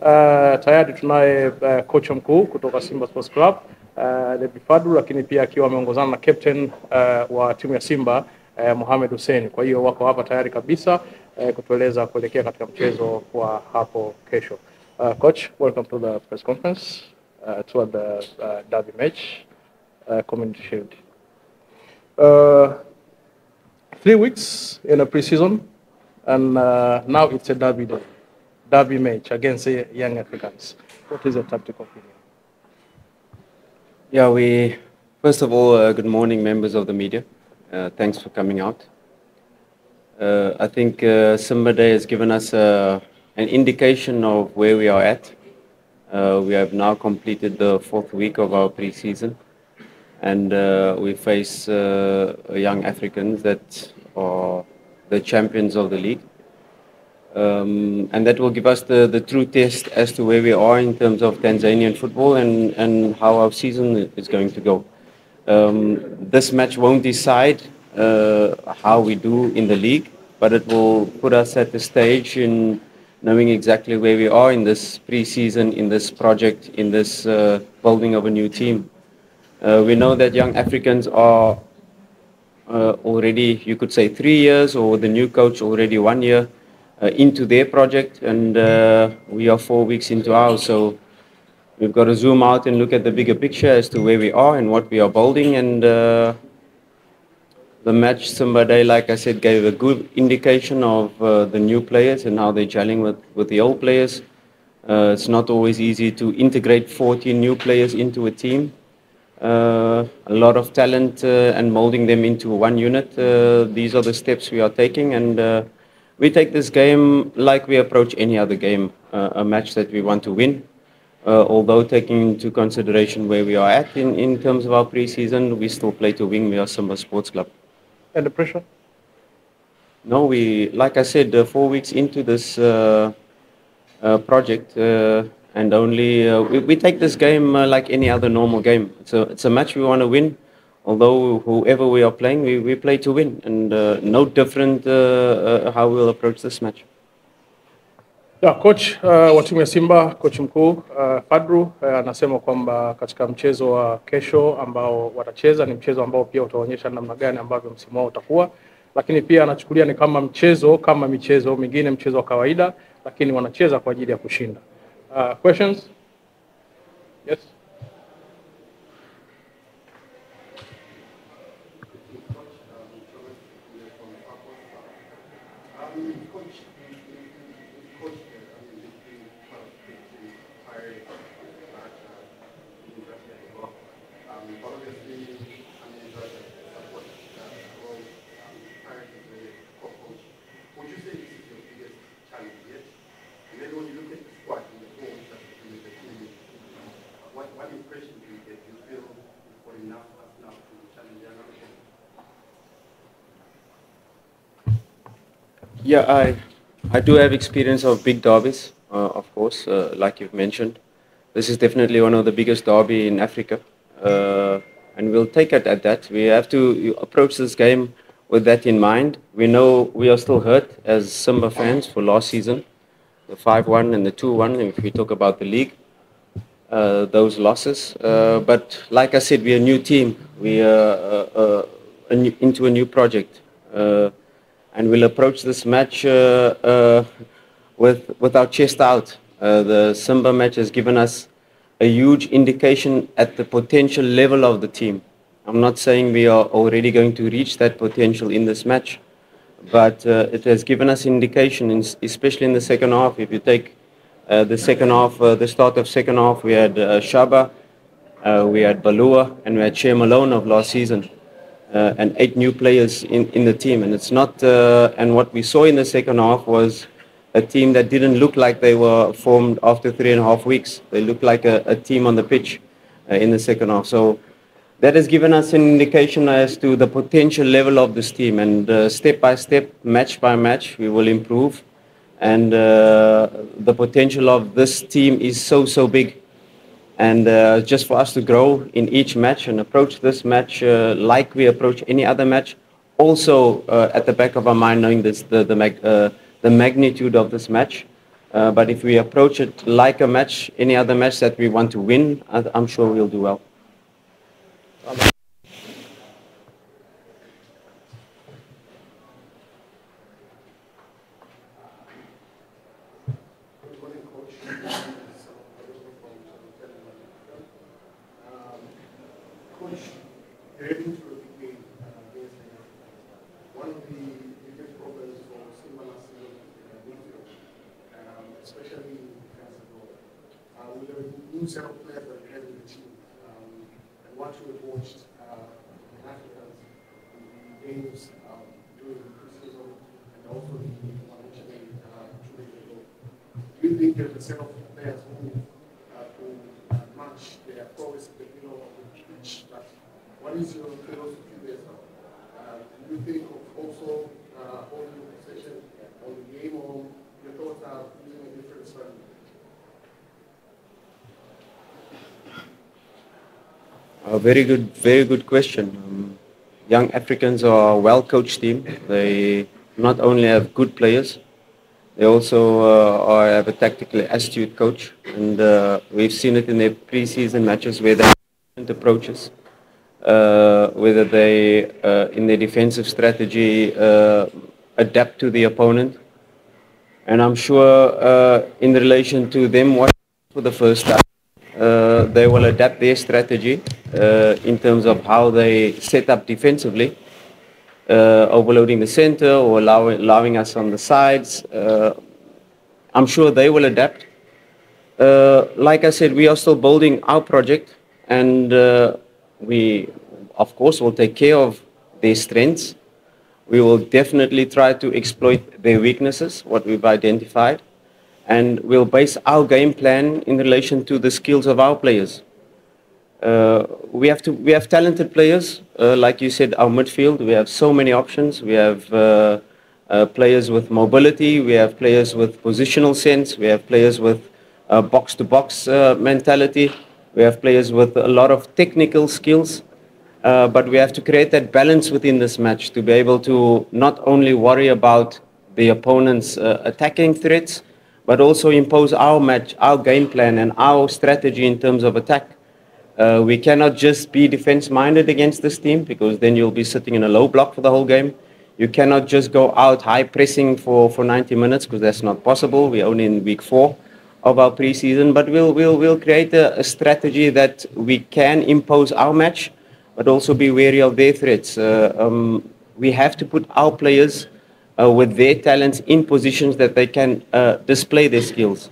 Tayari tunaye kocha mkuu kutoka Simba Sports Club Fadlu, lakini pia akiwa ameongozana na captain wa timu ya Simba Mohamed Hussein. Kwa hiyo wako hapa tayari kabisa kutueleza kuelekea katika mchezo wa hapo kesho. Coach, welcome to the press conference toward the derby match, Community Shield. 3 weeks in a pre-season, and now it's a derby match against the young Africans. What is the tactical opinion? Yeah, first of all, good morning, members of the media. Thanks for coming out. I think Simba Day has given us an indication of where we are at. We have now completed the 4th week of our pre-season, and we face young Africans that are the champions of the league. And that will give us the true test as to where we are in terms of Tanzanian football and how our season is going to go. This match won't decide how we do in the league, but it will put us at the stage in knowing exactly where we are in this pre-season, in this project, in this building of a new team. We know that young Africans are already, you could say, 3 years, or the new coach already 1 year into their project, and we are 4 weeks into ours. So we've got to zoom out and look at the bigger picture as to where we are and what we are building. And the match Simba Day, like I said, gave a good indication of the new players and how they're gelling with the old players. It's not always easy to integrate 14 new players into a team. A lot of talent and molding them into one unit. These are the steps we are taking, and we take this game like we approach any other game, a match that we want to win. Although taking into consideration where we are at in terms of our pre-season, we still play to win. We are Simba Sports Club. And the pressure? No, like I said, 4 weeks into this project, and only we take this game like any other normal game. It's a match we want to win. Although whoever we are playing, we play to win, and no different how we'll approach this match. Yeah, coach wa timu ya Simba, coach mkuu Fadlu anasema kwamba katika mchezo wa kesho ambao watacheza ni mchezo ambao pia utaonyesha namna gani ambavyo msimu wao utakuwa, lakini pia anachukulia ni kama michezo mingine, mchezo wa kawaida, lakini wanacheza kwa ajili ya kushinda. Questions? Yes. Yeah, I do have experience of big derbies, of course, like you've mentioned. This is definitely one of the biggest derby in Africa, and we'll take it at that. We have to approach this game with that in mind. We know we are still hurt as Simba fans for last season, the 5-1 and the 2-1, if we talk about the league, those losses. But like I said, we're a new team. We are into a new project. And we'll approach this match with our chest out. The Simba match has given us a huge indication at the potential level of the team. I'm not saying we are already going to reach that potential in this match, but it has given us indication, especially in the second half. If you take the second half, the start of second half, we had Shaba, we had Balua, and we had Shea Malone of last season. And 8 new players in the team, and it's not. And what we saw in the second half was a team that didn't look like they were formed after 3.5 weeks. They looked like a team on the pitch in the second half. So that has given us an indication as to the potential level of this team. And step by step, match by match, we will improve. And the potential of this team is so big. And just for us to grow in each match and approach this match like we approach any other match, also at the back of our mind knowing this, the magnitude of this match, But if we approach it like a match, any other match that we want to win, I'm sure we'll do well. Coach, heading to a big game against Africa. One of the biggest problems for Simba last season is midfield, especially in defensive role. With the new set of players that we have in the team, and what we have watched in Africans in the games during the preseason and also the financial game 2 days ago, do you think there's a set of players who could match their prowess in the middle of the pitch? But what is your philosophy there? Do you think of also holding possession on the game, or your thoughts are using a different strategy? A very good question. Young Africans are a well-coached team. They not only have good players, they also have a tactically astute coach, and we've seen it in their pre-season matches where they have different approaches, whether they, in their defensive strategy, adapt to the opponent. And I'm sure in relation to them watching for the first time, they will adapt their strategy in terms of how they set up defensively, overloading the center or allowing us on the sides. I'm sure they will adapt. Like I said, we are still building our project, and we, of course, will take care of their strengths. We will definitely try to exploit their weaknesses, what we've identified, and we'll base our game plan in relation to the skills of our players. We have talented players, like you said, our midfield. We have so many options. We have players with mobility. We have players with positional sense. We have players with box-to-box mentality. We have players with a lot of technical skills. But we have to create that balance within this match to be able to not only worry about the opponent's attacking threats, but also impose our match, our game plan, and our strategy in terms of attack. We cannot just be defense-minded against this team, because then you'll be sitting in a low block for the whole game. You cannot just go out high pressing for 90 minutes, because that's not possible. We're only in week 4 of our preseason, but we'll create a strategy that we can impose our match, but also be wary of their threats. We have to put our players with their talents in positions that they can display their skills.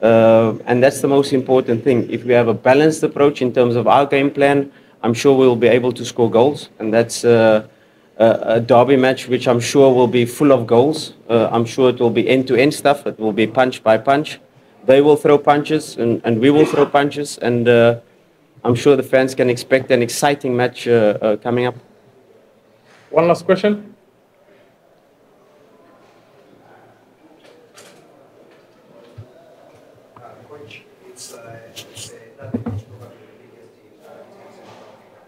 And that's the most important thing. If we have a balanced approach in terms of our game plan, I'm sure we'll be able to score goals. And that's a derby match which I'm sure will be full of goals. I'm sure it will be end-to-end stuff. It will be punch by punch. They will throw punches, and we will throw punches. And I'm sure the fans can expect an exciting match coming up. One last question. Coach, it's another coach, probably the biggest team in South Africa.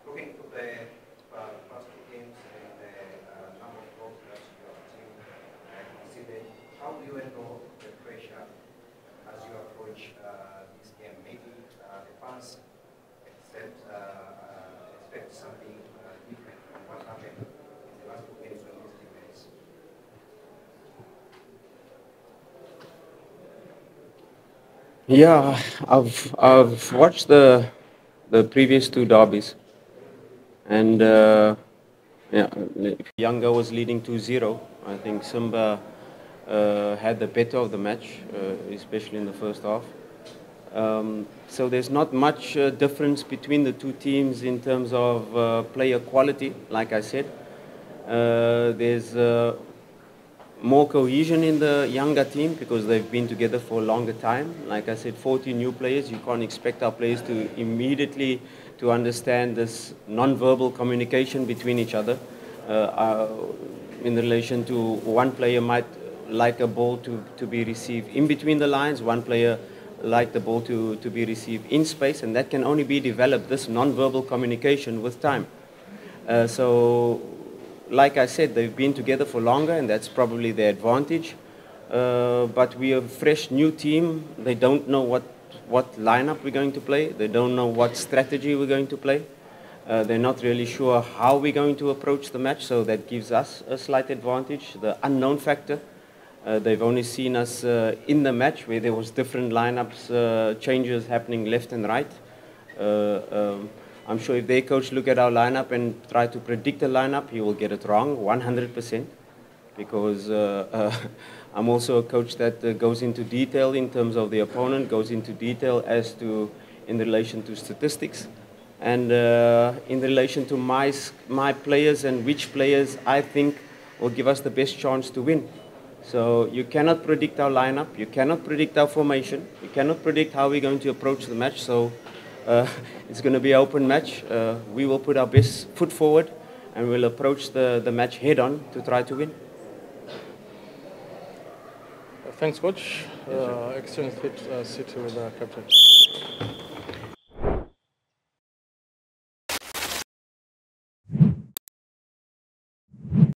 Looking to the past 2 games and the number of goals that your team conceded, how do you handle the pressure as you approach this game? Maybe the fans expect something different from what happened in the last 2 games when this team is. Yeah, I've watched the previous 2 derbies, and yeah, Younger was leading 2-0. I think Simba had the better of the match, especially in the first half. So there's not much difference between the 2 teams in terms of player quality. Like I said, there's more cohesion in the Younger team because they've been together for a longer time. Like I said, 40 new players. You can't expect our players to immediately to understand this non-verbal communication between each other. In relation to one player might like a ball to be received in between the lines, one player like the ball to be received in space, and that can only be developed, this non-verbal communication, with time. So like I said, they've been together for longer, and that's probably their advantage. but we are a fresh new team. They don't know what lineup we're going to play. They don't know what strategy we're going to play. They're not really sure how we're going to approach the match, so that gives us a slight advantage, the unknown factor. They've only seen us in the match where there was different lineups, changes happening left and right. I'm sure if their coach look at our lineup and try to predict the lineup, he will get it wrong 100%, because I'm also a coach that goes into detail in terms of the opponent, goes into detail as to in relation to statistics, and in relation to my players and which players I think will give us the best chance to win. So you cannot predict our lineup, you cannot predict our formation, you cannot predict how we're going to approach the match. So it's going to be an open match. We will put our best foot forward and we'll approach the match head on to try to win. Thanks, Coach. Excellent sit with the captain.